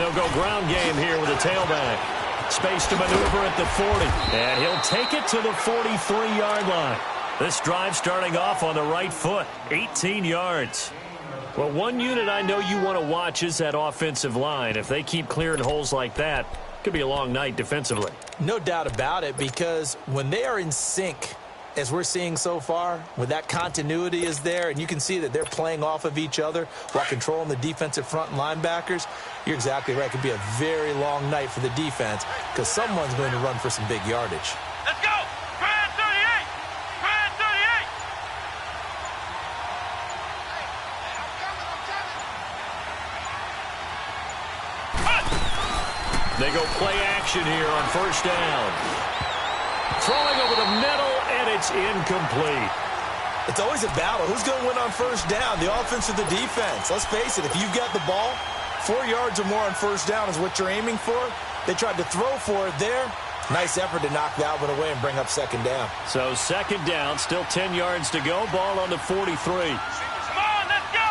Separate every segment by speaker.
Speaker 1: they'll go ground game here with a tailback. Space to maneuver at the 40. And he'll take it to the 43-yard line. This drive starting off on the right foot. 18 yards. Well, one unit I know you want to watch is that offensive line. If they keep clearing holes like that, it could be a long night defensively.
Speaker 2: No doubt about it, because when they are in sync, as we're seeing so far, when that continuity is there, and you can see that they're playing off of each other while controlling the defensive front linebackers, you're exactly right. It could be a very long night for the defense because someone's going to run for some big yardage.
Speaker 3: Let's go! Grand 38! Grand 38!
Speaker 1: They go play action here on first down. Throwing over the middle, and it's incomplete.
Speaker 2: It's always a battle. Who's going to win on first down, the offense or the defense? Let's face it, if you've got the ball, 4 yards or more on first down is what you're aiming for. They tried to throw for it there. Nice effort to knock that one away and bring up second down.
Speaker 1: So second down, still 10 yards to go. Ball on the 43.
Speaker 3: Come on, let's go!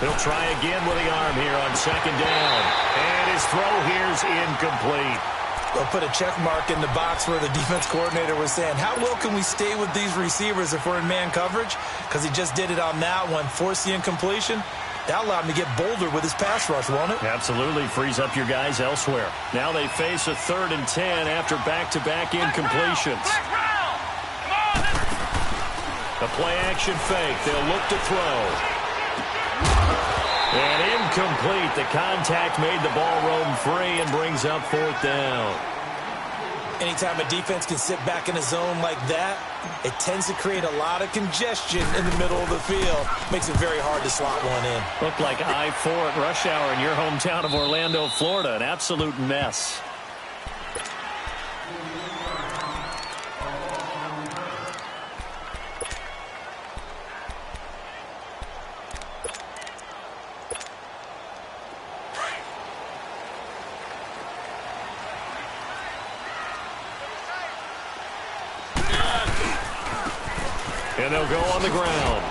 Speaker 1: He'll try again with the arm here on second down. And his throw here's incomplete.
Speaker 2: They'll put a check mark in the box where the defense coordinator was saying, how well can we stay with these receivers if we're in man coverage? Because he just did it on that one, forced the incompletion. That allowed him to get bolder with his pass rush, won't it?
Speaker 1: Absolutely. Frees up your guys elsewhere. Now they face a 3rd and 10 after back-to-back incompletions. A play-action fake. They'll look to throw. And incomplete. The contact made the ball roam free and brings up 4th down.
Speaker 2: Anytime a defense can sit back in a zone like that, it tends to create a lot of congestion in the middle of the field. Makes it very hard to slot one in.
Speaker 1: Looked like I-4 at rush hour in your hometown of Orlando, Florida. An absolute mess. And they'll go on the ground.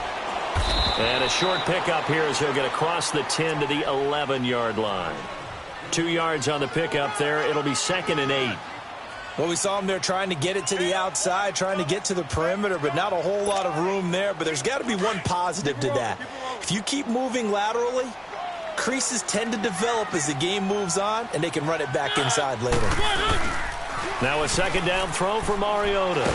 Speaker 1: And a short pickup here as he'll get across the 10 to the 11-yard line. 2 yards on the pickup there. It'll be 2nd and 8.
Speaker 2: Well, we saw him there trying to get it to the outside, trying to get to the perimeter, but not a whole lot of room there. But there's got to be one positive to that. If you keep moving laterally, creases tend to develop as the game moves on, and they can run it back inside later.
Speaker 1: Now a second down throw for Mariota.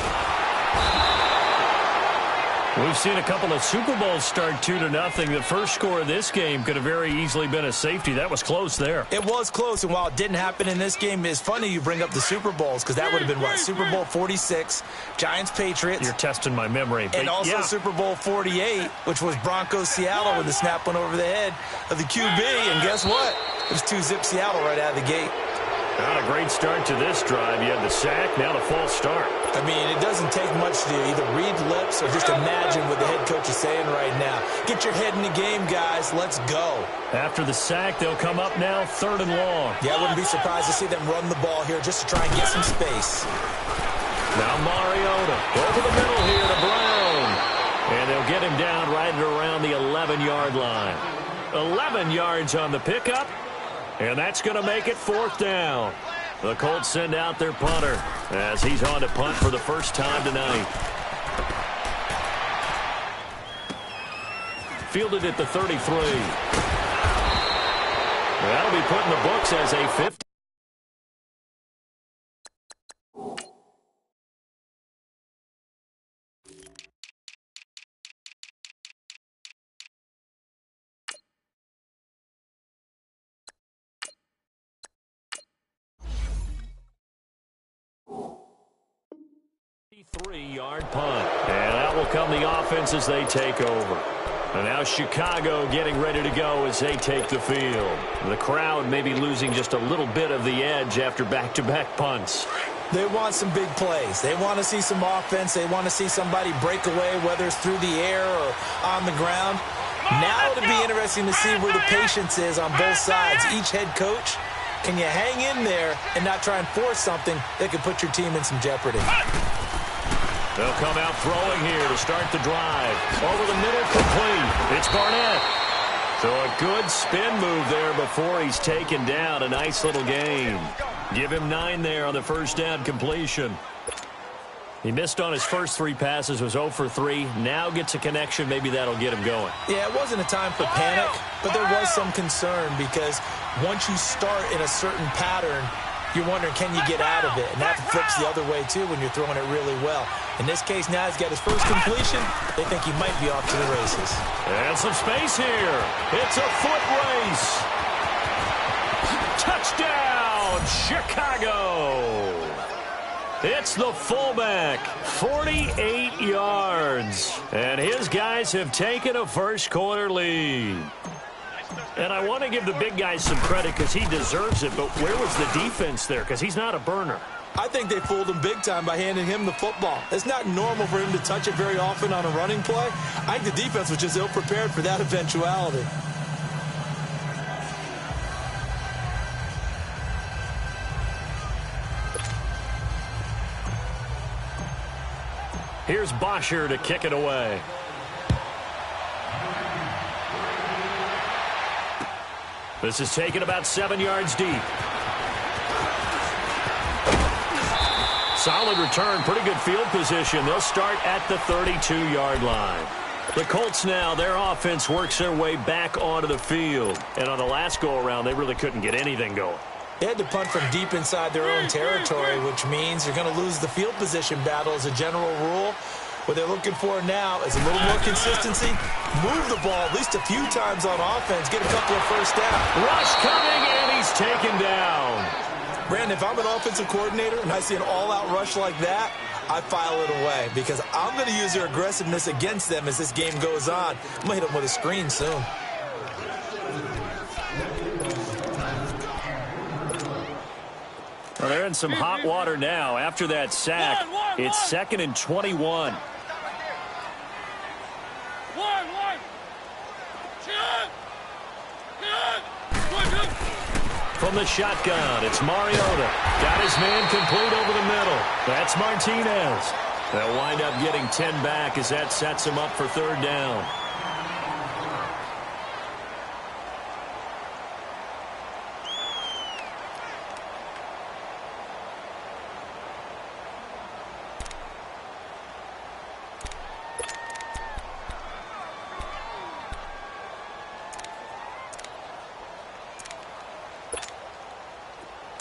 Speaker 1: We've seen a couple of Super Bowls start 2-0. The first score of this game could have very easily been a safety. That was close there.
Speaker 2: It was close, and while it didn't happen in this game, it's funny you bring up the Super Bowls because that would have been, what, Super Bowl 46, Giants-Patriots.
Speaker 1: You're testing my memory.
Speaker 2: And also
Speaker 1: yeah.
Speaker 2: Super Bowl 48, which was Broncos-Seattle when the snap went over the head of the QB. And guess what? It was 2-zip Seattle right out of the gate.
Speaker 1: Not a great start to this drive. You had the sack, now the false start.
Speaker 2: I mean, it doesn't take much to either read lips or just imagine what the head coach is saying right now. Get your head in the game, guys. Let's go.
Speaker 1: After the sack, they'll come up now 3rd and long.
Speaker 2: Yeah, I wouldn't be surprised to see them run the ball here just to try and get some space.
Speaker 1: Now Mariota over the middle here to Brown. And they'll get him down right at around the 11-yard line. 11 yards on the pickup. And that's going to make it 4th down. The Colts send out their punter as he's on to punt for the first time tonight. Fielded at the 33. That'll be put in the books as a 50. Three-yard punt. And that will come the offense as they take over. And now Chicago getting ready to go as they take the field. The crowd may be losing just a little bit of the edge after back-to-back punts.
Speaker 2: They want some big plays. They want to see some offense. They want to see somebody break away, whether it's through the air or on the ground. Now it'll be interesting to see where the patience is on both sides. Each head coach, can you hang in there and not try and force something that could put your team in some jeopardy?
Speaker 1: They'll come out throwing here to start the drive. Over the middle, complete. It's Barnett. So a good spin move there before he's taken down. A nice little gain. Give him 9 there on the first down completion. He missed on his first 3 passes, was 0 for 3. Now gets a connection. Maybe that'll get him going.
Speaker 2: Yeah, it wasn't a time for panic, but there was some concern because once you start in a certain pattern, you're wondering, can you get out of it? And that flips the other way, too, when you're throwing it really well. In this case, now he's got his first completion. They think he might be off to the races.
Speaker 1: And some space here. It's a foot race. Touchdown, Chicago. It's the fullback, 48 yards. And his guys have taken a first-quarter lead. And I want to give the big guy some credit because he deserves it, but where was the defense there? Because he's not a burner.
Speaker 2: I think they fooled him big time by handing him the football. It's not normal for him to touch it very often on a running play. I think the defense was just ill-prepared for that eventuality.
Speaker 1: Here's Bosher to kick it away. This is taken about 7 yards deep. Solid return, pretty good field position. They'll start at the 32-yard line. The Colts now, their offense works their way back onto the field. And on the last go-around, they really couldn't get anything going.
Speaker 2: They had to punt from deep inside their own territory, which means you're going to lose the field position battle as a general rule. What they're looking for now is a little more consistency. Move the ball at least a few times on offense. Get a couple of first downs.
Speaker 1: Rush coming, and he's taken down.
Speaker 2: Brandon, if I'm an offensive coordinator and I see an all-out rush like that, I file it away because I'm going to use their aggressiveness against them as this game goes on. I'm going to hit them with a screen soon.
Speaker 1: Well, they're in some hot water now. After that sack, it's 2nd and 21. From the shotgun, it's Mariota. Got his man complete over the middle. That's Martinez. They'll wind up getting 10 back as that sets him up for 3rd down.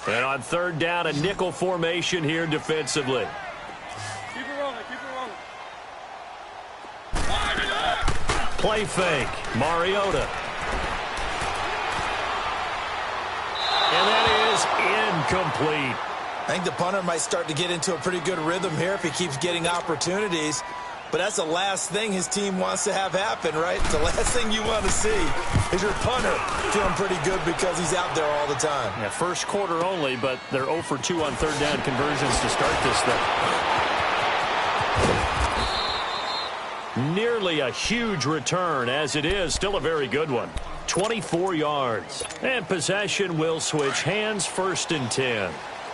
Speaker 1: And on 3rd down, a nickel formation here defensively.
Speaker 3: Keep it rolling, keep it rolling.
Speaker 1: Play fake, Mariota. And that is incomplete.
Speaker 2: I think the punter might start to get into a pretty good rhythm here if he keeps getting opportunities. But that's the last thing his team wants to have happen, right? The last thing you want to see is your punter feeling pretty good because he's out there all the time.
Speaker 1: Yeah, first quarter only, but they're 0 for 2 on 3rd down conversions to start this thing. Nearly a huge return, as it is still a very good one. 24 yards. And possession will switch hands, 1st and 10.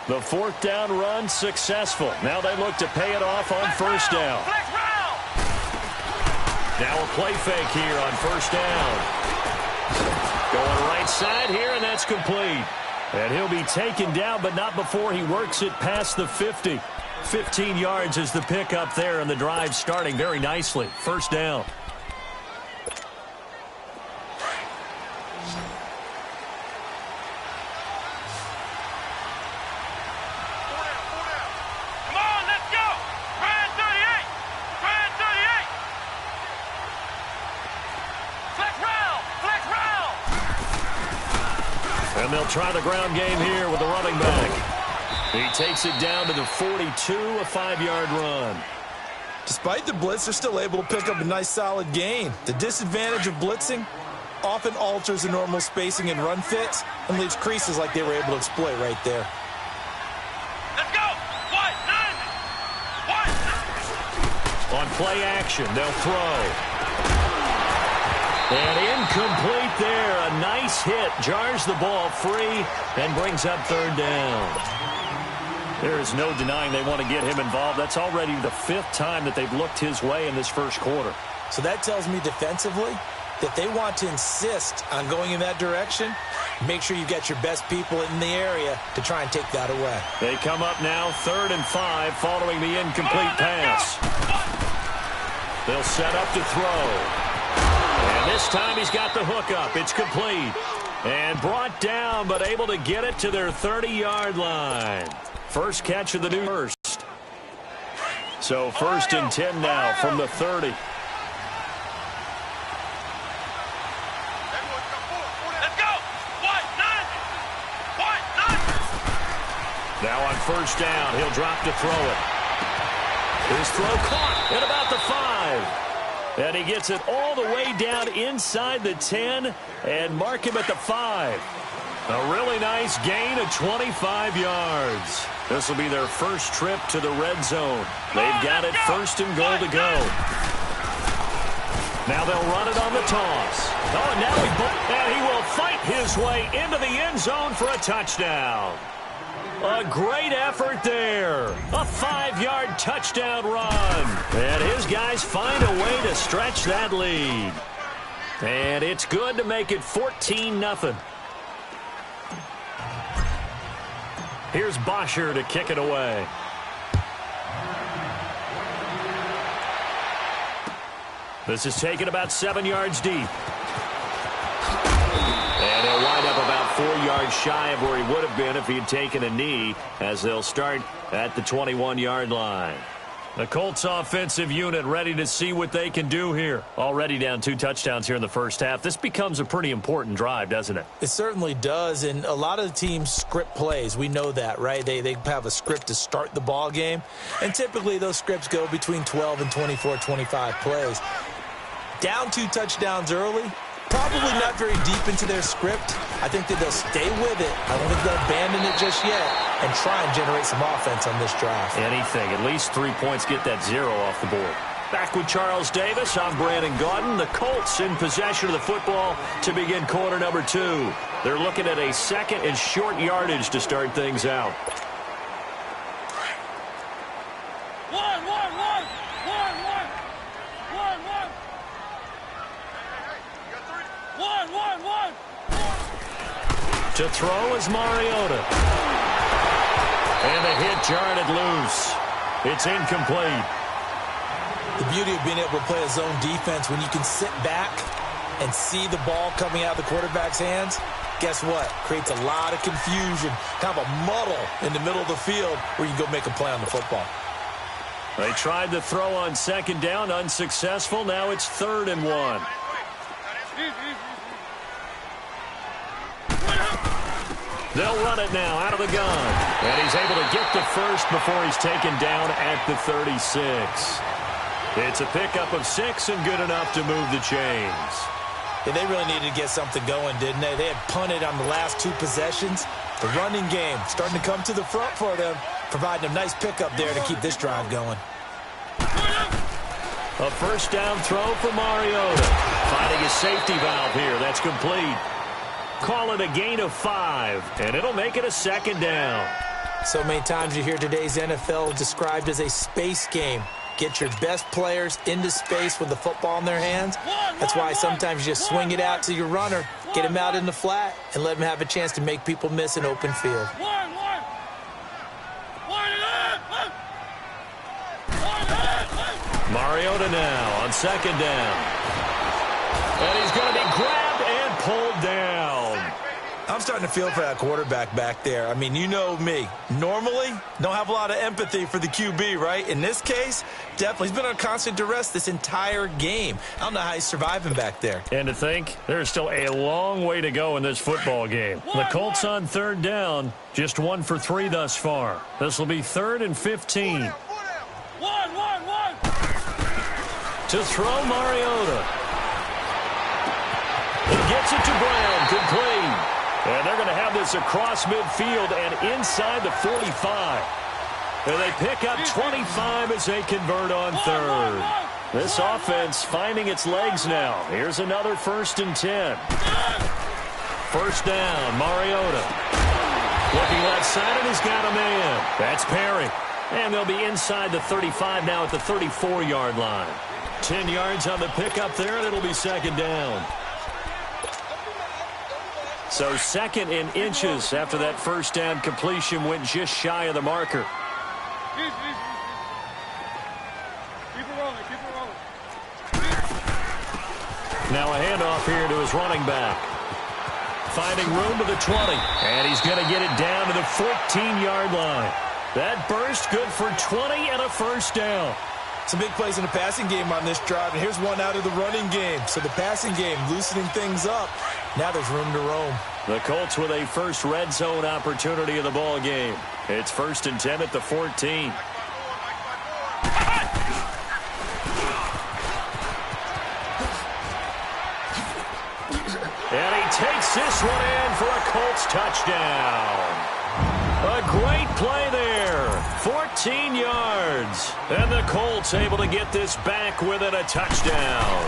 Speaker 1: The 4th down run successful. Now they look to pay it off on 1st down. Now a play fake here on 1st down. Going right side here, and that's complete. And he'll be taken down, but not before he works it past the 50. 15 yards is the pickup there, and the drive starting very nicely. 1st down. And they'll try the ground game here with the running back. He takes it down to the 42, a 5-yard run.
Speaker 2: Despite the blitz, they're still able to pick up a nice solid gain. The disadvantage of blitzing often alters the normal spacing and run fits and leaves creases like they were able to exploit right there.
Speaker 3: Let's go! One!
Speaker 1: On play action, they'll throw. And incomplete there. A nice hit. Jars the ball free and brings up 3rd down. There is no denying they want to get him involved. That's already the 5th time that they've looked his way in this first quarter.
Speaker 2: So that tells me defensively, If they want to insist on going in that direction, make sure you've got your best people in the area to try and take that away.
Speaker 1: They come up now 3rd and 5 following the incomplete pass. They'll set up to throw. And this time he's got the hook up. It's complete. And brought down, but able to get it to their 30-yard line. First catch of the new first. So 1st and 10 now from the 30. Now on 1st down, he'll drop to throw it. His throw caught at about the 5. And he gets it all the way down inside the 10 and mark him at the 5. A really nice gain of 25 yards. This will be their first trip to the red zone. They've got it 1st and goal to go. Now they'll run it on the toss. Oh, and now he will fight his way into the end zone for a touchdown. A great effort there. A 5-yard touchdown run. And his guys find a way to stretch that lead. And it's good to make it 14-0. Here's Bosher to kick it away. This is taken about 7 yards deep. And he'll wind up about 4 yards shy of where he would have been if he had taken a knee, as they'll start at the 21-yard line. The Colts offensive unit ready to see what they can do here. Already down 2 touchdowns here in the first half. This becomes a pretty important drive, doesn't it?
Speaker 2: It certainly does, and a lot of the teams script plays. We know that, right? They have a script to start the ball game, and typically those scripts go between 12 and 24, 25 plays. Down 2 touchdowns early, probably not very deep into their script. I think that they'll stay with it. I don't think they'll abandon it just yet and try and generate some offense on this drive.
Speaker 1: Anything. At least 3 points, get that 0 off the board. Back with Charles Davis. I'm Brandon Gaudin. The Colts in possession of the football to begin quarter number 2. They're looking at a 2nd and short yardage to start things out. To throw is Mariota. And the hit jarred it loose. It's incomplete.
Speaker 2: The beauty of being able to play a zone defense, when you can sit back and see the ball coming out of the quarterback's hands, guess what? Creates a lot of confusion, kind of a muddle in the middle of the field where you can go make a play on the football.
Speaker 1: They tried to throw on 2nd down, unsuccessful. Now it's 3rd and 1. They'll run it now out of the gun. And he's able to get the first before he's taken down at the 36. It's a pickup of 6 and good enough to move the chains.
Speaker 2: Yeah, they really needed to get something going, didn't they? They had punted on the last 2 possessions. The running game starting to come to the front for them, providing a nice pickup there to keep this drive going.
Speaker 1: A 1st down throw for Mariota. Finding his safety valve here. That's complete. Call it a gain of 5, and it'll make it a 2nd down.
Speaker 2: So many times you hear today's NFL described as a space game. Get your best players into space with the football in their hands. That's why sometimes you just swing it out to your runner, get him out in the flat, and let him have a chance to make people miss an open field.
Speaker 1: Mariota now on 2nd down. And he's going to be grabbed and pulled down.
Speaker 2: I'm starting to feel for that quarterback back there. I mean, you know me. Normally, don't have a lot of empathy for the QB, right? In this case, definitely. He's been on constant duress this entire game. I don't know how he's surviving back there.
Speaker 1: And to think, there's still a long way to go in this football game. The Colts on 3rd down, just 1 for 3 thus far. This will be 3rd and 15. To throw Mariota. He gets it to Brown, complete. And they're going to have this across midfield and inside the 45. And they pick up 25 as they convert on 3rd. This offense finding its legs now. Here's another 1st and 10. 1st down, Mariota. Looking left side, and he's got a man. That's Perry. And they'll be inside the 35 now at the 34-yard line. 10 yards on the pickup there, and it'll be second down. So second in inches after that first down completion went just shy of the marker.
Speaker 3: Keep it rolling, keep it rolling.
Speaker 1: Now a handoff here to his running back. Finding room to the 20. And he's going to get it down to the 14-yard line. That burst good for 20 and a first down.
Speaker 2: Some big plays in the passing game on this drive, and here's one out of the running game. So the passing game loosening things up. Now there's room to roam.
Speaker 1: The Colts with a first red zone opportunity of the ball game. It's 1st and 10 at the 14. And he takes this one in for a Colts touchdown. A great play there. 14 yards. And the Colts able to get this back within a touchdown.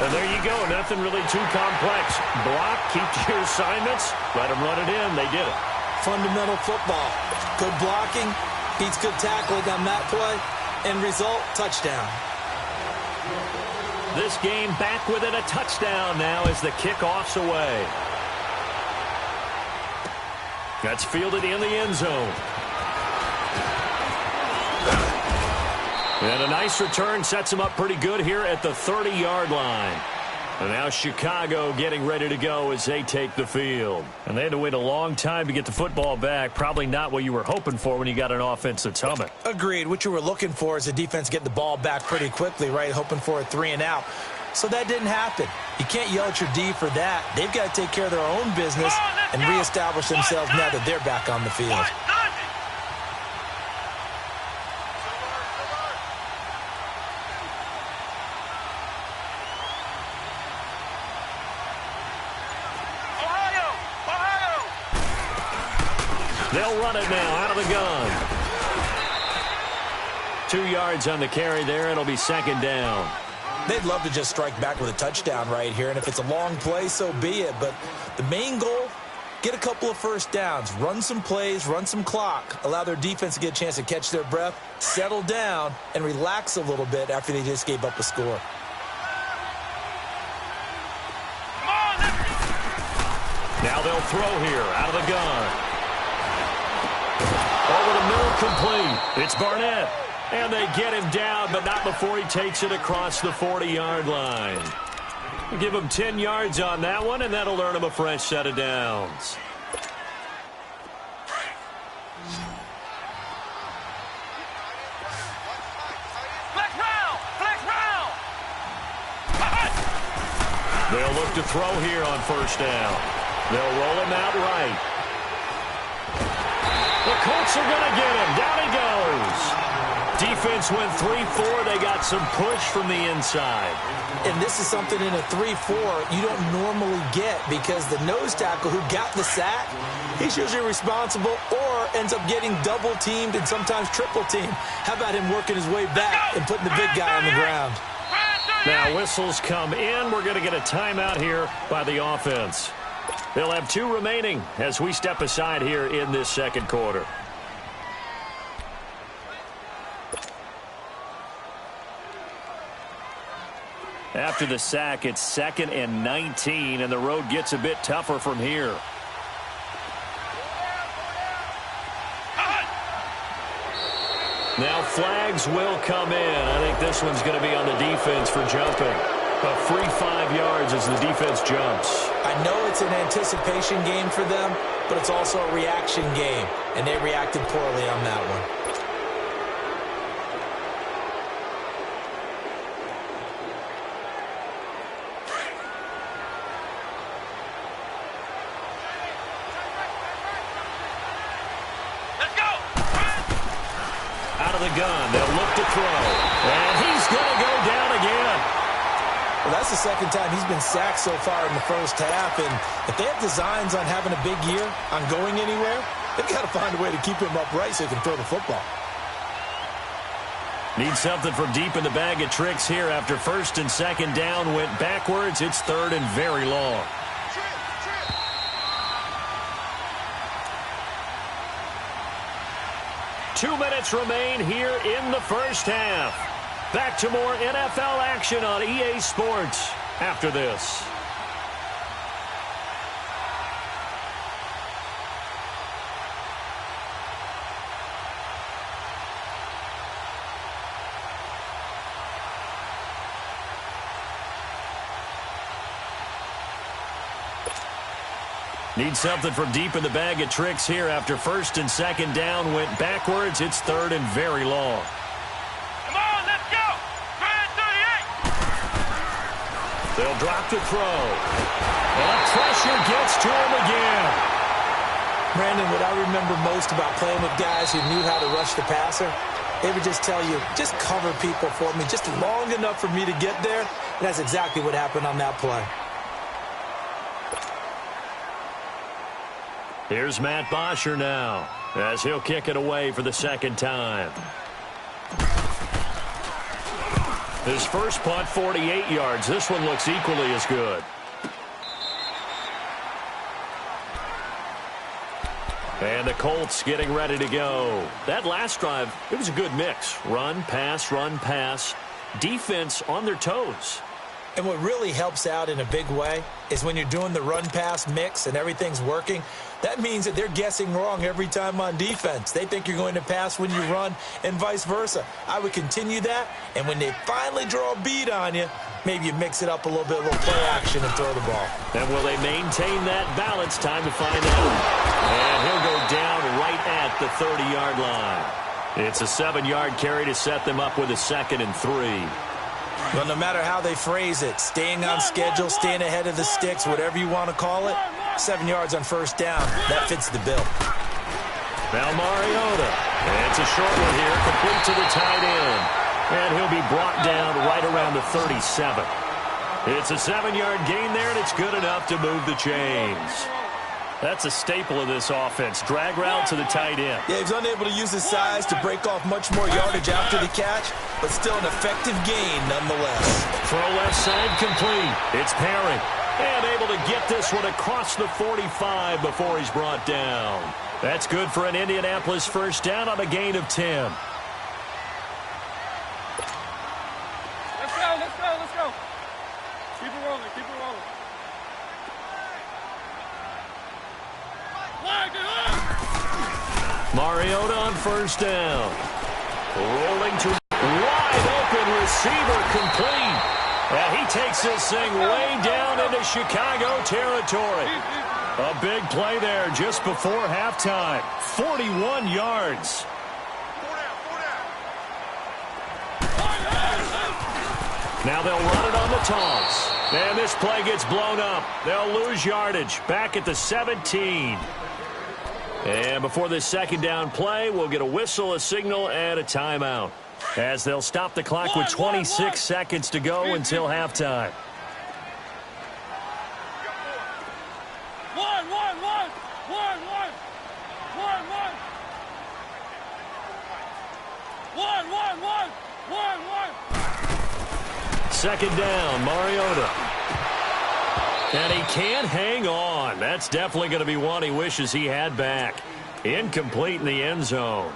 Speaker 1: And there you go. Nothing really too complex. Block, keep to your assignments, let them run it in. They did it.
Speaker 2: Fundamental football. Good blocking, beats good tackling on that play. End result, touchdown.
Speaker 1: This game back within a touchdown now as the kickoff's away. That's fielded in the end zone. And a nice return sets him up pretty good here at the 30-yard line. And now Chicago getting ready to go as they take the field. And they had to wait a long time to get the football back. Probably not what you were hoping for when you got an offense that's humming.
Speaker 2: Agreed. What you were looking for is the defense getting the ball back pretty quickly, right? Hoping for a 3-and-out. So that didn't happen. You can't yell at your D for that. They've got to take care of their own business and reestablish themselves now that they're back on the field.
Speaker 1: They'll run it now out of the gun. 2 yards on the carry there. It'll be second down.
Speaker 2: They'd love to just strike back with a touchdown right here, and if it's a long play, so be it. But the main goal, get a couple of first downs, run some plays, run some clock, allow their defense to get a chance to catch their breath, settle down, and relax a little bit after they just gave up a score.
Speaker 1: Now they'll throw here out of the gun. Over the middle, complete. It's Barnett. And they get him down, but not before he takes it across the 40-yard line. We'll give him 10 yards on that one, and that'll earn him a fresh set of downs.
Speaker 3: Flex round!
Speaker 1: They'll look to throw here on first down. They'll roll him out right. The Colts are going to get him. Down he goes. Defense went 3-4. They got some push from the inside.
Speaker 2: And this is something in a 3-4 you don't normally get because the nose tackle who got the sack, he's usually responsible or ends up getting double-teamed and sometimes triple-teamed. How about him working his way back and putting the big guy on the ground?
Speaker 1: Now whistles come in. We're going to get a timeout here by the offense. They'll have 2 remaining as we step aside here in this second quarter. After the sack, it's 2nd and 19, and the road gets a bit tougher from here. Now flags will come in. I think this one's going to be on the defense for jumping. A free 5 yards as the defense jumps.
Speaker 2: I know it's an anticipation game for them, but it's also a reaction game, and they reacted poorly on that one.
Speaker 1: The gun. They'll look to throw. And he's going to go down again.
Speaker 2: Well, that's the second time he's been sacked so far in the first half. And if they have designs on having a big year, on going anywhere, they've got to find a way to keep him upright so he can throw the football.
Speaker 1: Need something from deep in the bag of tricks here after 1st and 2nd down went backwards. It's 3rd and very long. Two minutes remain here in the first half. Back to more NFL action on EA Sports after this. Need something from deep in the bag of tricks here after first and second down went backwards. It's third and very long.
Speaker 3: Come on, let's go. Try 38.
Speaker 1: They'll drop the throw. And pressure gets to him again.
Speaker 2: Brandon, what I remember most about playing with guys who knew how to rush the passer, they would just tell you, just cover people for me, just long enough for me to get there. And that's exactly what happened on that play.
Speaker 1: Here's Matt Bosher now, as he'll kick it away for the second time. His first punt, 48 yards. This one looks equally as good. And the Colts getting ready to go. That last drive, it was a good mix. Run, pass. Defense on their toes.
Speaker 2: And what really helps out in a big way is when you're doing the run-pass mix and everything's working, that means that they're guessing wrong every time on defense. They think you're going to pass when you run and vice versa. I would continue that, and when they finally draw a beat on you, maybe you mix it up a little bit, a little play action and throw the ball.
Speaker 1: And will they maintain that balance? Time to find out. And he'll go down right at the 30-yard line. It's a 7-yard carry to set them up with a 2nd and 3.
Speaker 2: Well, no matter how they phrase it, staying on schedule, staying ahead of the sticks, whatever you want to call it, 7 yards on first down, that fits the bill.
Speaker 1: Now Mariota. And it's a short one here, complete to the tight end. And he'll be brought down right around the 37. It's a 7-yard gain there, and it's good enough to move the chains. That's a staple of this offense. Drag route to the tight end.
Speaker 2: Yeah, he's unable to use his size to break off much more yardage after the catch, but still an effective gain nonetheless.
Speaker 1: Throw left side complete. It's Perry. And able to get this one across the 45 before he's brought down. That's good for an Indianapolis first down on a gain of 10.
Speaker 3: Let's go. Keep it rolling.
Speaker 1: Mariota on first down. Rolling to wide open receiver complete. And he takes this thing way down into Chicago territory. A big play there just before halftime. 41 yards. Now they'll run it on the toss. And this play gets blown up. They'll lose yardage. Back at the 17. And before this second down play, we'll get a whistle, a signal, and a timeout. As they'll stop the clock with 26 seconds to go until halftime. Second down, Mariota. And he can't hang on. That's definitely going to be one he wishes he had back. Incomplete in the end zone.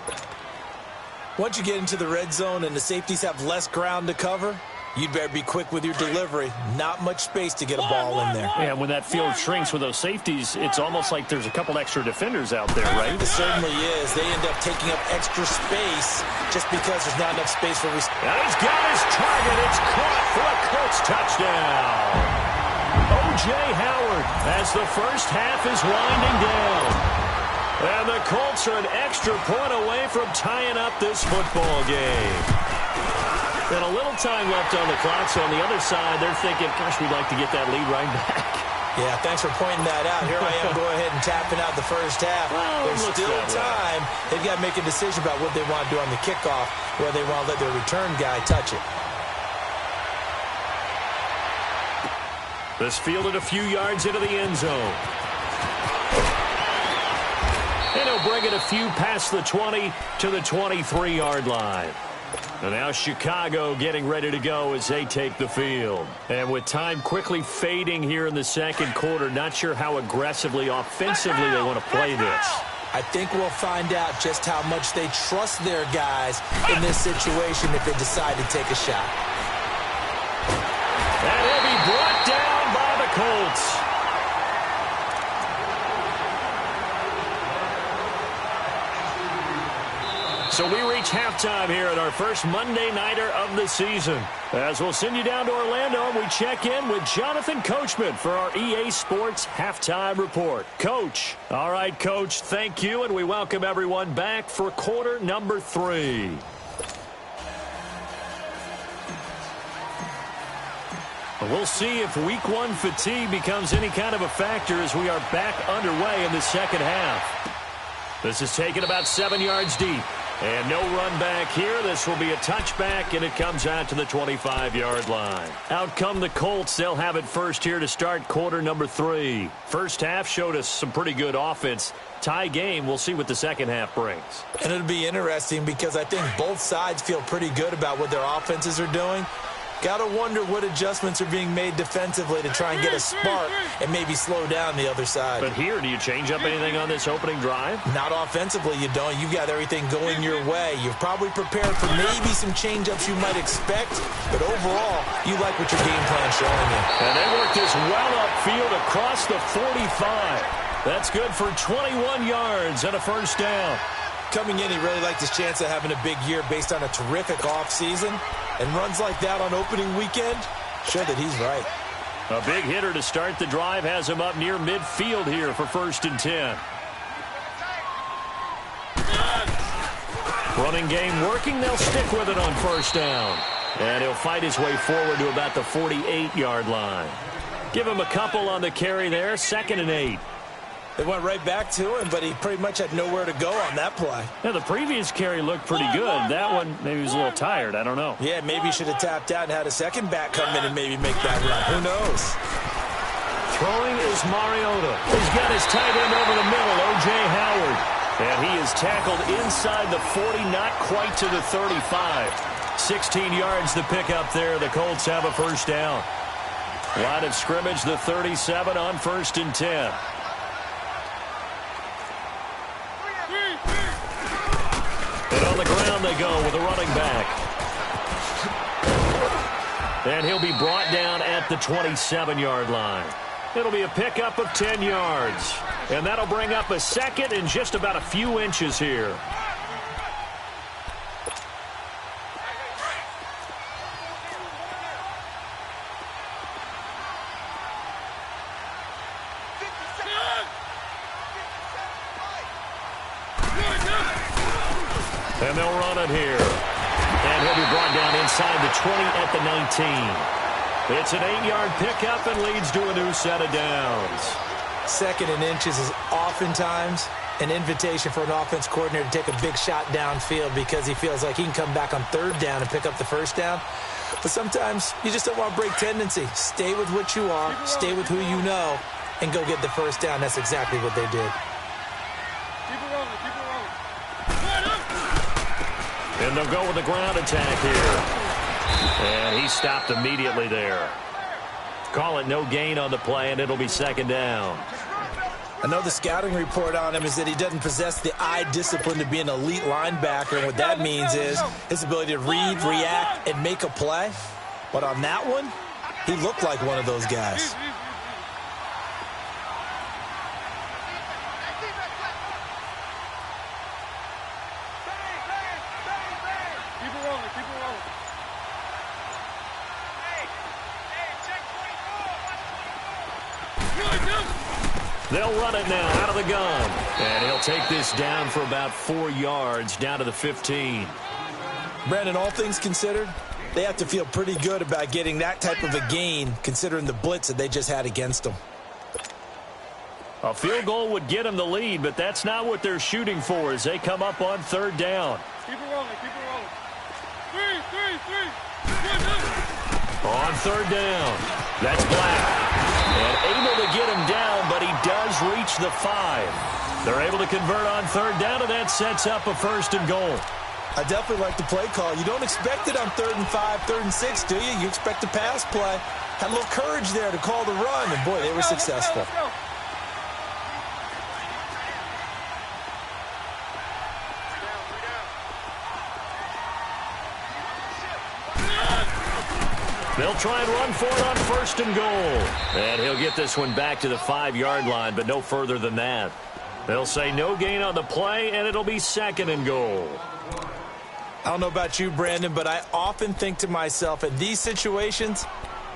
Speaker 2: Once you get into the red zone and the safeties have less ground to cover, you'd better be quick with your delivery. Not much space to get a ball in there.
Speaker 4: Yeah, when that field shrinks with those safeties, it's almost like there's a couple extra defenders out there, right?
Speaker 2: It certainly is. They end up taking up extra space just because there's not enough space for
Speaker 1: Now he's got his target. It's caught for a Colts touchdown. O.J. Howard as the first half is winding down. And the Colts are an extra point away from tying up this football game. And a little time left on the clock, so on the other side, they're thinking, gosh, we'd like to get that lead right back.
Speaker 2: Yeah, thanks for pointing that out. Here I am, go ahead and tapping out the first half.
Speaker 1: Well,
Speaker 2: there's still time. They've got to make a decision about what they want to do on the kickoff, whether they want to let their return guy touch it.
Speaker 1: This fielded a few yards into the end zone. And he'll bring it a few past the 20 to the 23-yard line. And now Chicago getting ready to go as they take the field. And with time quickly fading here in the second quarter, not sure how aggressively, offensively they want to play this.
Speaker 2: I think we'll find out just how much they trust their guys in this situation if they decide to take a shot.
Speaker 1: And he'll be brought down by the Colts. So we reach halftime here at our first Monday Nighter of the season. As we'll send you down to Orlando, and we check in with Jonathan Coachman for our EA Sports Halftime Report. Coach. All right, Coach, thank you, and we welcome everyone back for quarter number 3. We'll see if week 1 fatigue becomes any kind of a factor as we are back underway in the second half. This is taken about 7 yards deep. And no run back here. This will be a touchback, and it comes out to the 25-yard line. Out come the Colts. They'll have it first here to start quarter number 3. First half showed us some pretty good offense. Tie game. We'll see what the second half brings.
Speaker 2: And it'll be interesting because I think both sides feel pretty good about what their offenses are doing. Got to wonder what adjustments are being made defensively to try and get a spark and maybe slow down the other side.
Speaker 1: But here, do you change up anything on this opening drive?
Speaker 2: Not offensively, you don't. You've got everything going your way. You've probably prepared for maybe some change-ups you might expect, but overall, you like what your game plan's showing you.
Speaker 1: And they work this well upfield across the 45. That's good for 21 yards and a first down.
Speaker 2: Coming in, he really liked his chance of having a big year based on a terrific offseason. And runs like that on opening weekend show that he's right.
Speaker 1: A big hitter to start the drive has him up near midfield here for 1st and 10. Running game working. They'll stick with it on first down. And he'll fight his way forward to about the 48-yard line. Give him a couple on the carry there. 2nd and 8.
Speaker 2: They went right back to him, but he pretty much had nowhere to go on that play.
Speaker 1: Yeah, the previous carry looked pretty good. That one, maybe he was a little tired. I don't know.
Speaker 2: Yeah, maybe he should have tapped out and had a second back come in and maybe make that run. Who knows?
Speaker 1: Throwing is Mariota. He's got his tight end over the middle, O.J. Howard. And he is tackled inside the 40, not quite to the 35. 16 yards to pick up there. The Colts have a first down. Line of scrimmage, the 37 on 1st and 10. And on the ground they go with a running back. And he'll be brought down at the 27-yard line. It'll be a pickup of 10 yards. And that'll bring up a second in just about a few inches here. And they'll run it here. And he'll be brought down inside the 20 at the 19. It's an 8-yard pickup and leads to a new set of downs.
Speaker 2: 2nd and inches is oftentimes an invitation for an offense coordinator to take a big shot downfield because he feels like he can come back on 3rd down and pick up the first down. But sometimes you just don't want to break tendency. Stay with what you are, stay with who you know, and go get the first down. That's exactly what they did.
Speaker 1: And they'll go with the ground attack here. And he stopped immediately there. Call it no gain on the play, and it'll be 2nd down.
Speaker 2: I know the scouting report on him is that he doesn't possess the eye discipline to be an elite linebacker, and what that means is his ability to read, react, and make a play. But on that one, he looked like one of those guys.
Speaker 1: They'll run it now out of the gun. And he'll take this down for about 4 yards down to the 15.
Speaker 2: Brandon, all things considered, they have to feel pretty good about getting that type of a gain considering the blitz that they just had against them.
Speaker 1: A field goal would get them the lead, but that's not what they're shooting for as they come up on 3rd down.
Speaker 3: Keep it rolling, keep it rolling. Three.
Speaker 1: On 3rd down, that's Black. And able to get him down, but he does reach the 5. They're able to convert on 3rd down, and that sets up a 1st and goal.
Speaker 2: I definitely like the play call. You don't expect it on 3rd and 5, 3rd and 6, do you? You expect a pass play. Had a little courage there to call the run, and boy, they were successful.
Speaker 1: They'll try and run for it on 1st and goal. And he'll get this one back to the 5-yard line, but no further than that. They'll say no gain on the play, and it'll be 2nd and goal.
Speaker 2: I don't know about you, Brandon, but I often think to myself, in these situations,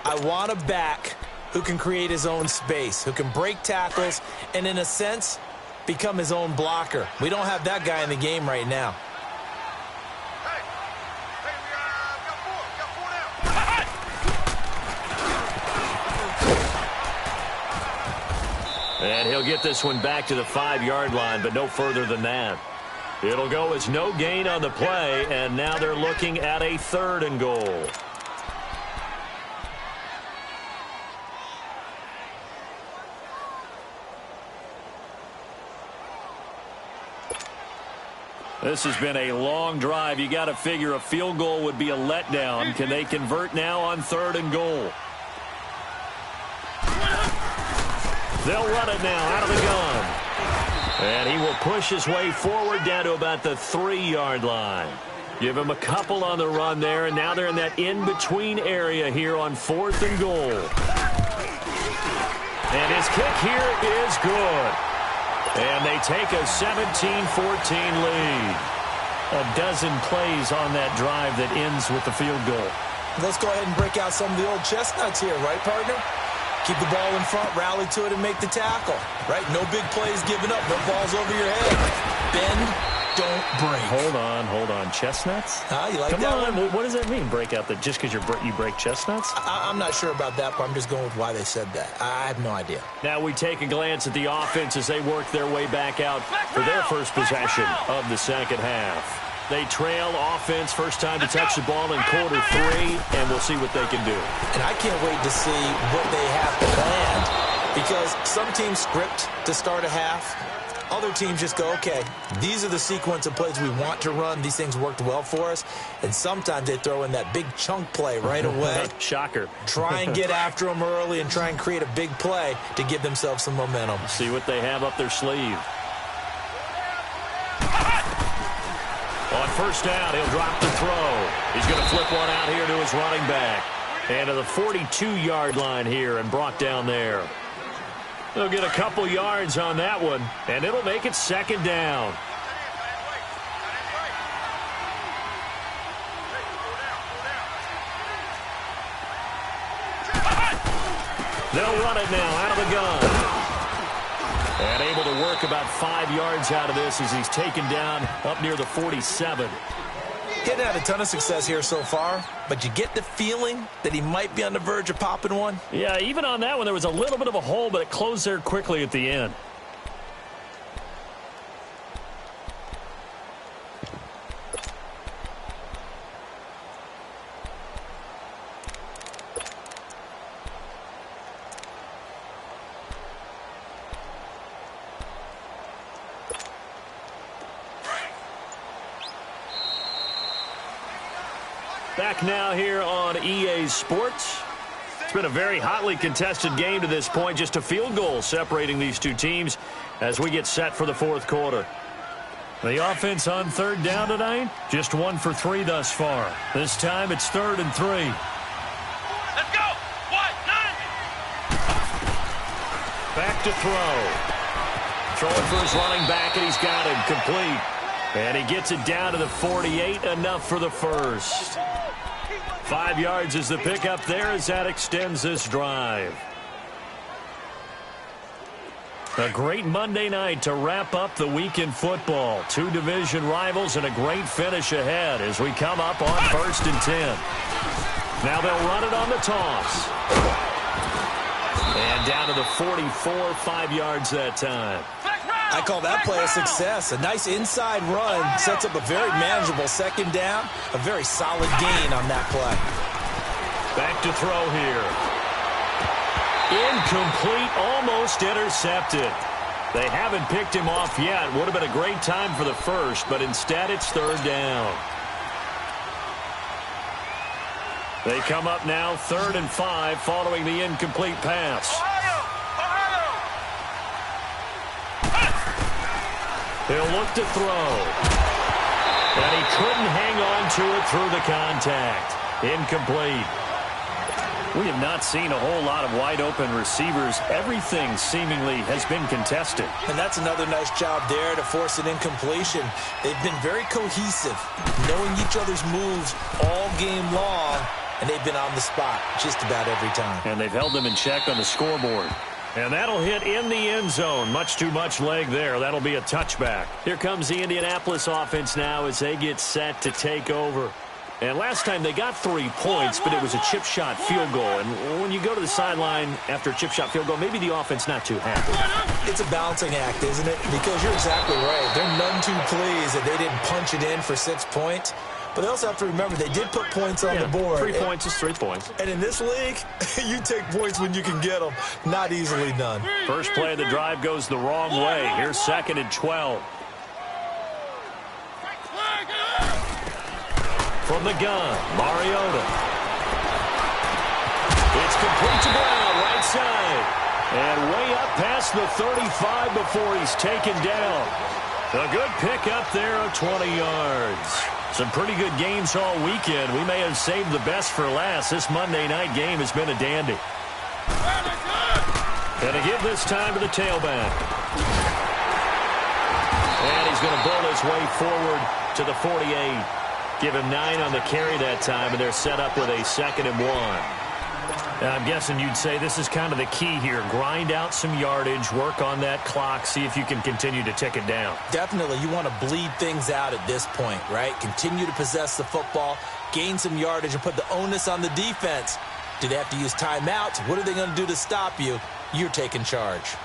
Speaker 2: I want a back who can create his own space, who can break tackles, and in a sense, become his own blocker. We don't have that guy in the game right now.
Speaker 1: And he'll get this one back to the 5-yard line, but no further than that. It'll go as no gain on the play, and now they're looking at a 3rd and goal. This has been a long drive. You got to figure a field goal would be a letdown. Can they convert now on 3rd and goal? They'll run it now out of the gun. And he will push his way forward down to about the 3-yard line. Give him a couple on the run there, and now they're in that in-between area here on 4th and goal. And his kick here is good. And they take a 17-14 lead. A dozen plays on that drive that ends with the field goal.
Speaker 2: Let's go ahead and break out some of the old chestnuts here, right, partner? Keep the ball in front, rally to it, and make the tackle, right? No big plays given up, no balls over your head. Bend, don't break.
Speaker 1: Hold on. Chestnuts?
Speaker 2: You like
Speaker 1: Come
Speaker 2: that
Speaker 1: on.
Speaker 2: one?
Speaker 1: What does that mean, break out? That just because you break chestnuts?
Speaker 2: I'm not sure about that, but I'm just going with why they said that. I have no idea.
Speaker 1: Now we take a glance at the offense as they work their way back out for their first possession of the 2nd half. They trail offense, first time to touch the ball in quarter 3, and we'll see what they can do.
Speaker 2: And I can't wait to see what they have planned, because some teams script to start a half. Other teams just go, okay, these are the sequence of plays we want to run. These things worked well for us. And sometimes they throw in that big chunk play right away.
Speaker 1: Shocker.
Speaker 2: Try and get after them early and try and create a big play to give themselves some momentum.
Speaker 1: See what they have up their sleeve. On 1st down, he'll drop the throw. He's going to flip one out here to his running back. And to the 42-yard line here and brought down there. They'll get a couple yards on that one, and it'll make it 2nd down. They'll run it now out of the gun. And able to work about 5 yards out of this as he's taken down up near the 47.
Speaker 2: He hadn't had a ton of success here so far, but you get the feeling that he might be on the verge of popping one.
Speaker 1: Yeah, even on that one, there was a little bit of a hole, but it closed there quickly at the end. Back now here on EA Sports. It's been a very hotly contested game to this point. Just a field goal separating these two teams as we get set for the 4th quarter. The offense on 3rd down tonight, just 1 for 3 thus far. This time it's 3rd and 3.
Speaker 3: Let's go. What? 90.
Speaker 1: Back to throw. Throwing for his running back, and he's got him complete. And he gets it down to the 48, enough for the first. 5 yards is the pickup there as that extends this drive. A great Monday night to wrap up the week in football. 2 division rivals and a great finish ahead as we come up on 1st and 10. Now they'll run it on the toss. And down to the 44, 5 yards that time.
Speaker 2: I call that play a success. A nice inside run sets up a very manageable 2nd down. A very solid gain on that play.
Speaker 1: Back to throw here. Incomplete, almost intercepted. They haven't picked him off yet. Would have been a great time for the first, but instead it's 3rd down. They come up now 3rd and 5 following the incomplete pass. He'll look to throw. And he couldn't hang on to it through the contact. Incomplete.
Speaker 4: We have not seen a whole lot of wide-open receivers. Everything seemingly has been contested.
Speaker 2: And that's another nice job there to force an incompletion. They've been very cohesive, knowing each other's moves all game long, and they've been on the spot just about every time.
Speaker 4: And they've held them in check on the scoreboard.
Speaker 1: And that'll hit in the end zone. Much too much leg there. That'll be a touchback.
Speaker 5: Here comes the Indianapolis offense now as they get set to take over. And last time they got 3 points, but it was a chip shot field goal. And when you go to the sideline after a chip shot field goal, maybe the offense not too happy.
Speaker 2: It's a balancing act, isn't it? Because you're exactly right. They're none too pleased that they didn't punch it in for 6 points. But they also have to remember they did put points on the board.
Speaker 5: 3 points is 3 points.
Speaker 2: And in this league, you take points when you can get them. Not easily done.
Speaker 1: First play of the drive goes the wrong way. Here's 2nd and 12. From the gun, Mariota. It's complete to Brown, right side. And way up past the 35 before he's taken down. A good pick up there of 20 yards. Some pretty good games all weekend. We may have saved the best for last. This Monday night game has been a dandy. Gonna give this time to the tailback. And he's going to build his way forward to the 48. Give him 9 on the carry that time, and they're set up with a 2nd and 1.
Speaker 4: I'm guessing you'd say this is kind of the key here. Grind out some yardage, work on that clock, see if you can continue to tick it down.
Speaker 2: Definitely, you want to bleed things out at this point, right? Continue to possess the football, gain some yardage, and put the onus on the defense. Do they have to use timeouts? What are they going to do to stop you? You're taking charge.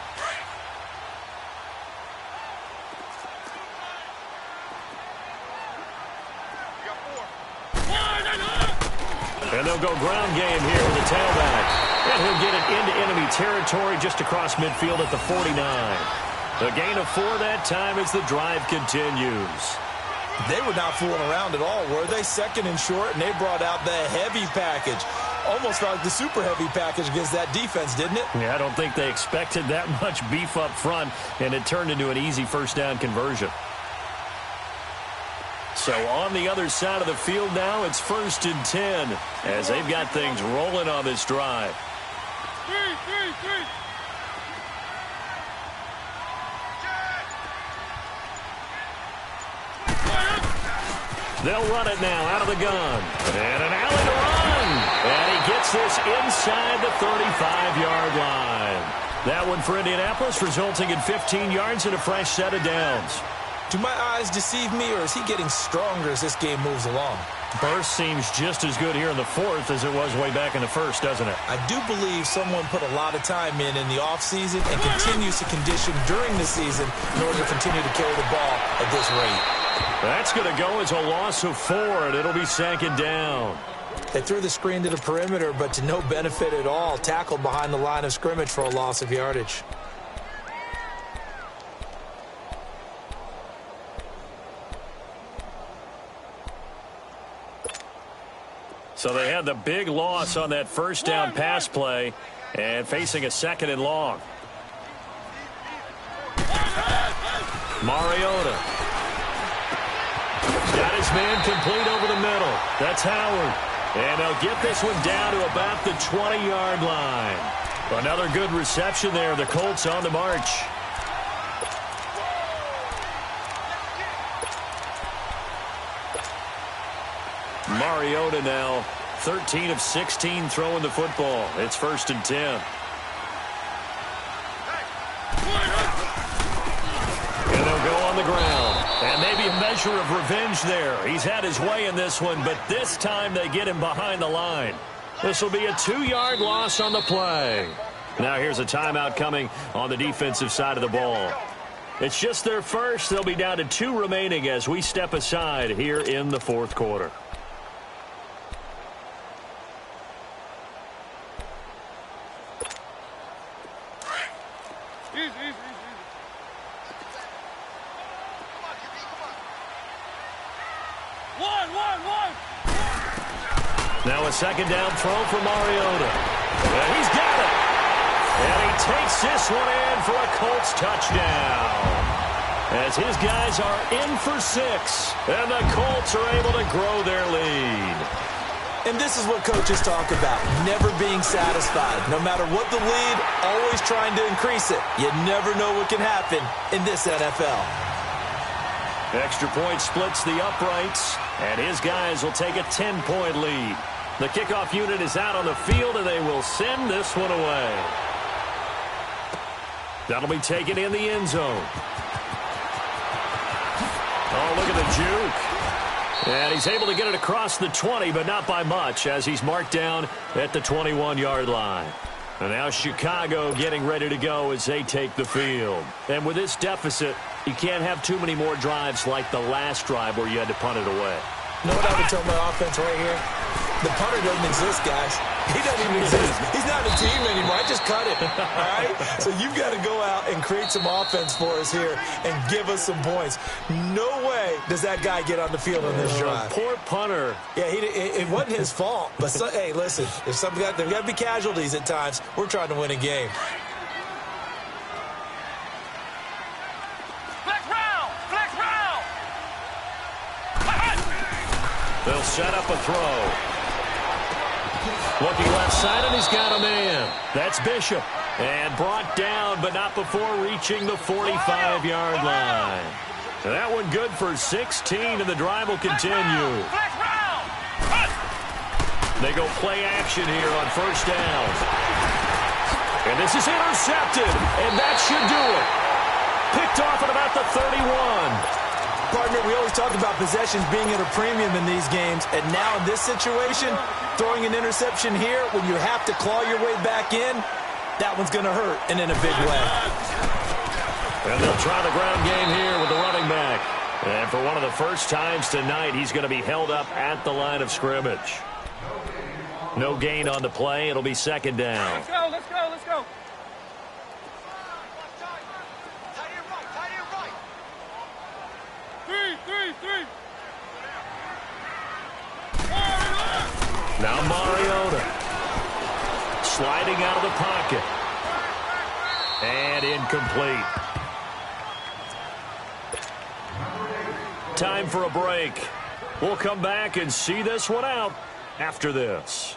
Speaker 1: And they'll go ground game here with the tailback. And he'll get it into enemy territory just across midfield at the 49. A gain of 4 that time as the drive continues.
Speaker 2: They were not fooling around at all, were they? 2nd and short, and they brought out the heavy package. Almost like the super heavy package against that defense, didn't it?
Speaker 1: Yeah, I don't think they expected that much beef up front, and it turned into an easy first down conversion. So on the other side of the field now, it's 1st and 10 as they've got things rolling on this drive. They'll run it now out of the gun. And an alley to run. And he gets this inside the 35-yard line. That one for Indianapolis, resulting in 15 yards and a fresh set of downs.
Speaker 2: Do my eyes deceive me, or is he getting stronger as this game moves along?
Speaker 1: Burst seems just as good here in the 4th as it was way back in the 1st, doesn't it?
Speaker 2: I do believe someone put a lot of time in the offseason and continues to condition during the season in order to continue to carry the ball at this rate.
Speaker 1: That's going to go as a loss of 4, and it'll be 2nd down.
Speaker 2: They threw the screen to the perimeter, but to no benefit at all. Tackled behind the line of scrimmage for a loss of yardage.
Speaker 1: So they had the big loss on that first down pass play and facing a 2nd and long. Mariota. Got his man complete over the middle. That's Howard. And they'll get this one down to about the 20-yard line. Another good reception there. The Colts on the march. Mariota now 13 of 16 throwing the football. It's 1st and 10. And they'll go on the ground. And maybe a measure of revenge there. He's had his way in this one, but this time they get him behind the line. This will be a 2-yard loss on the play. Now here's a timeout coming on the defensive side of the ball. It's just their first. They'll be down to 2 remaining as we step aside here in the 4th quarter. Now a 2nd down throw for Mariota. And he's got it. And he takes this one in for a Colts touchdown. As his guys are in for 6. And the Colts are able to grow their lead.
Speaker 2: And this is what coaches talk about, never being satisfied. No matter what the lead, always trying to increase it. You never know what can happen in this NFL.
Speaker 5: Extra point splits the uprights, and his guys will take a 10-point lead. The kickoff unit is out on the field, and they will send this one away. That'll be taken in the end zone. Oh, look at the juke. And he's able to get it across the 20, but not by much, as he's marked down at the 21-yard line. And now Chicago getting ready to go as they take the field. And with this deficit, you can't have too many more drives like the last drive where you had to punt it away.
Speaker 2: You know what I would tell my offense right here? The punter doesn't exist, guys. He doesn't even exist. He's not a team anymore. I just cut it, all right? So you've got to go out and create some offense for us here and give us some points. No way does that guy get on the field on this drive.
Speaker 5: Poor punter.
Speaker 2: Yeah, it wasn't his fault. But, hey, listen, if there's got to be casualties at times. We're trying to win a game.
Speaker 5: They'll set up a throw. Looking left side, and he's got a man. That's Bishop. And brought down, but not before reaching the 45-yard line. That one good for 16, and the drive will continue. They go play action here on first down. And this is intercepted, and that should do it. Picked off at about the 31.
Speaker 2: Partner, we always talk about possessions being at a premium in these games, and now in this situation, throwing an interception here when you have to claw your way back in, that one's going to hurt, and in a big way.
Speaker 5: And they'll try the ground game here with the running back. And for one of the first times tonight, he's going to be held up at the line of scrimmage. No gain on the play. It'll be second down.
Speaker 3: Let's go, let's go, let's go.
Speaker 5: Now Mariota sliding out of the pocket. And incomplete. Time for a break. We'll come back and see this one out after this.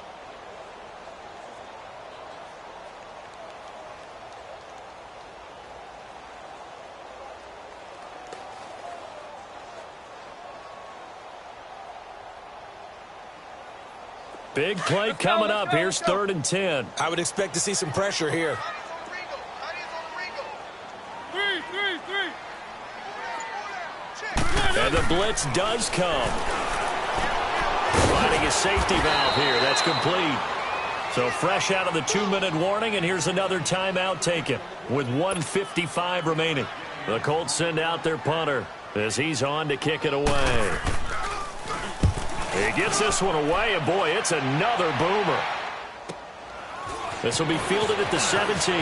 Speaker 5: Big play coming up. Here's 3rd and 10.
Speaker 2: I would expect to see some pressure here.
Speaker 5: And the blitz does come. Finding a safety valve here. That's complete. So fresh out of the 2-minute warning, and here's another timeout taken with 1:55 remaining. The Colts send out their punter as he's on to kick it away. He gets this one away, and boy, it's another boomer. This will be fielded at the 17.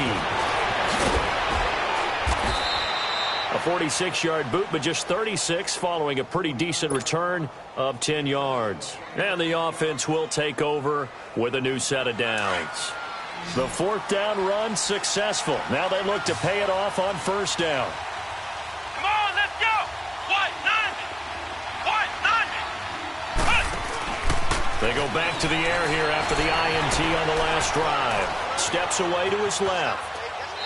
Speaker 5: A 46-yard boot, but just 36 following a pretty decent return of 10 yards. And the offense will take over with a new set of downs. The 4th down run successful. Now they look to pay it off on first down.
Speaker 3: Come on, let's go. White 90.
Speaker 5: They go back to the air here after the INT on the last drive. Steps away to his left.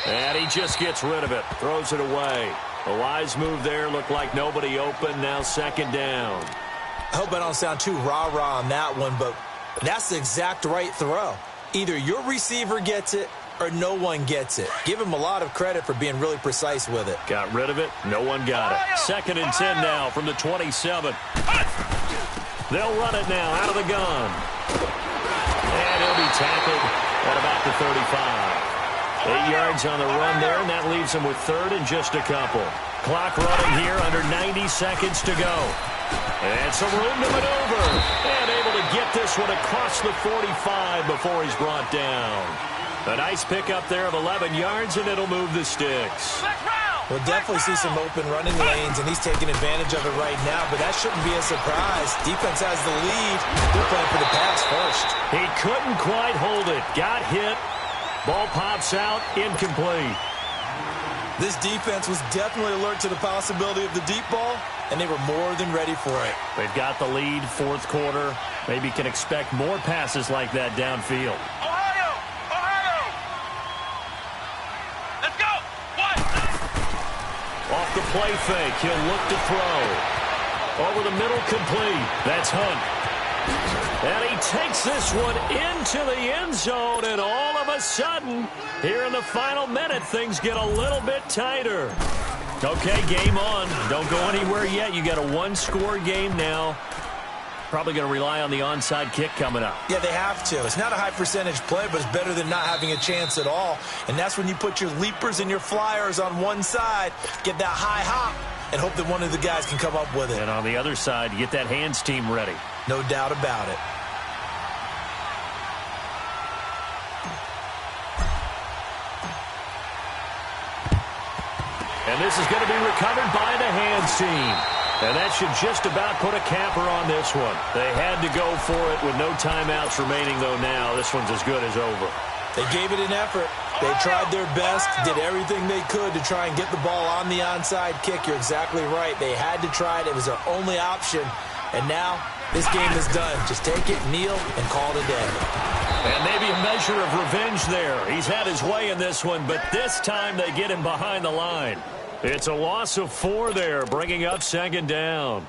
Speaker 5: And he just gets rid of it. Throws it away. A wise move there. Looked like nobody open. Now 2nd down.
Speaker 2: I hope I don't sound too rah-rah on that one, but that's the exact right throw. Either your receiver gets it or no one gets it. Give him a lot of credit for being really precise with it.
Speaker 5: Got rid of it. No one got it. 2nd and 10 now from the 27. They'll run it now out of the gun. And he'll be tackled at about the 35. 8 yards on the run there, and that leaves him with 3rd and just a couple. Clock running here, under 90 seconds to go. And some room to maneuver. And able to get this one across the 45 before he's brought down. A nice pickup there of 11 yards, and it'll move the sticks.
Speaker 2: We'll definitely see some open running lanes, and he's taking advantage of it right now, but that shouldn't be a surprise. Defense has the lead. They're playing for the pass first.
Speaker 5: He couldn't quite hold it. Got hit. Ball pops out. Incomplete.
Speaker 2: This defense was definitely alert to the possibility of the deep ball, and they were more than ready for it.
Speaker 5: They've got the lead, fourth quarter. Maybe can expect more passes like that downfield.
Speaker 3: Ohio! Ohio! Let's go! One!
Speaker 5: Off the play fake, he'll look to throw. Over the middle, complete. That's Hunt. And he takes this one into the end zone, and all of a sudden, here in the final minute, things get a little bit tighter. Okay, game on. Don't go anywhere yet. You got a one-score game now. Probably going to rely on the onside kick coming up.
Speaker 2: Yeah, they have to. It's not a high-percentage play, but it's better than not having a chance at all. And that's when you put your leapers and your flyers on one side, get that high hop, and hope that one of the guys can come up with it.
Speaker 5: And on the other side, you get that hands team ready.
Speaker 2: No doubt about it.
Speaker 5: And this is going to be recovered by the hands team. And that should just about put a capper on this one. They had to go for it with no timeouts remaining, though now this one's as good as over.
Speaker 2: They gave it an effort. They tried their best, did everything they could to try and get the ball on the onside kick. You're exactly right. They had to try it. It was their only option. And now this game is done. Just take it, kneel, and call it a day.
Speaker 5: And maybe a measure of revenge there. He's had his way in this one, but this time they get him behind the line. It's a loss of 4 there, bringing up second down.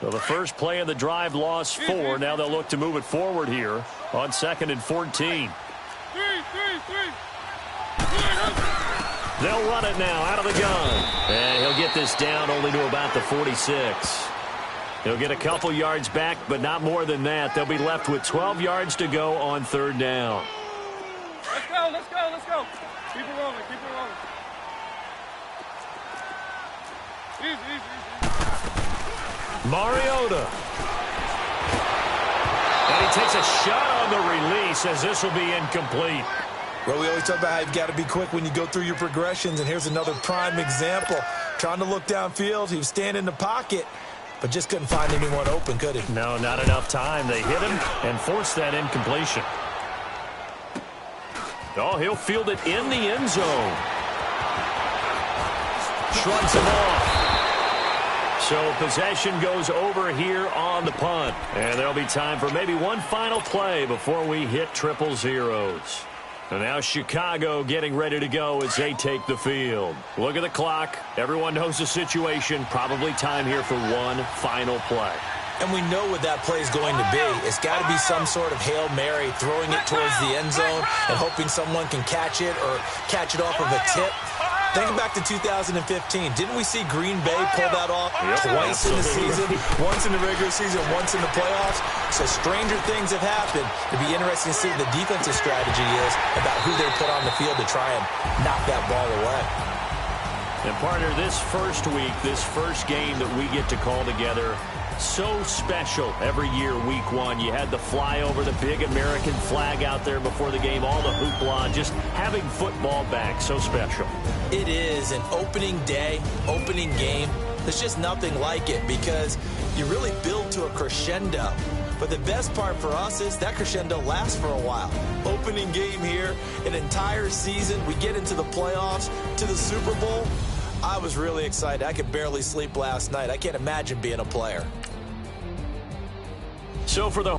Speaker 5: So the first play of the drive lost 4. Now they'll look to move it forward here on 2nd and 14. They'll run it now out of the gun. And he'll get this down only to about the 46. He'll get a couple yards back, but not more than that. They'll be left with 12 yards to go on 3rd down.
Speaker 3: Let's go, let's go, let's go. Keep it rolling, keep it rolling. Easy.
Speaker 5: Mariota. And he takes a shot on the release as this will be incomplete.
Speaker 2: Well, we always talk about how you've got to be quick when you go through your progressions, and here's another prime example. Trying to look downfield, he was standing in the pocket, but just couldn't find anyone open, could he?
Speaker 5: No, not enough time. They hit him and forced that incompletion. Oh, he'll field it in the end zone. Shrugs him off. So possession goes over here on the punt. And there'll be time for maybe one final play before we hit 000. And now Chicago getting ready to go as they take the field. Look at the clock. Everyone knows the situation. Probably time here for one final play.
Speaker 2: And we know what that play is going to be. It's got to be some sort of Hail Mary, throwing it towards the end zone and hoping someone can catch it or catch it off of a tip. Think back to 2015. Didn't we see Green Bay pull that off twice in the season? Once in the regular season, once in the playoffs. So stranger things have happened. It'd be interesting to see what the defensive strategy is about who they put on the field to try and knock that ball away.
Speaker 5: And partner, this first week, this first game that we get to call together, so special every year, week 1. You had the flyover, the big American flag out there before the game, all the hoopla, just having football back, so special.
Speaker 2: It is an opening day, opening game. There's just nothing like it because you really build to a crescendo. But the best part for us is that crescendo lasts for a while. Opening game here, an entire season. We get into the playoffs, to the Super Bowl. I was really excited. I could barely sleep last night. I can't imagine being a player.
Speaker 5: So for the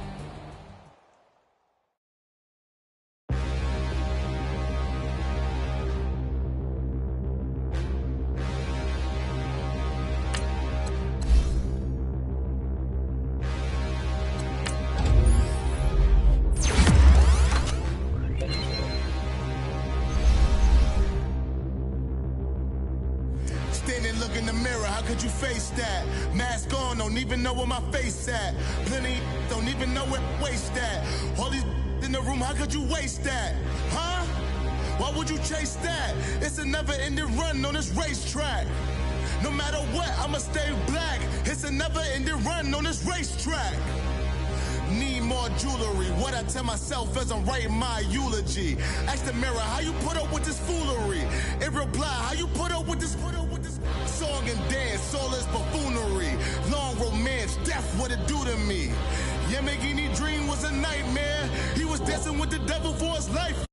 Speaker 6: Look in the mirror, how could you face that? Mask on, don't even know where my face at. Plenty don't even know where waste at. All these in the room, how could you waste that? Huh? Why would you chase that? It's a never-ending run on this racetrack. No matter what, I'ma stay black. It's a never-ending run on this racetrack. Need more jewelry. What I tell myself as I'm writing my eulogy. Ask the mirror, how you put up with this foolery? In reply, how you put up with this song and dance, all this buffoonery. Long romance, death, what it do to me? Yamagini dream was a nightmare. He was dancing with the devil for his life.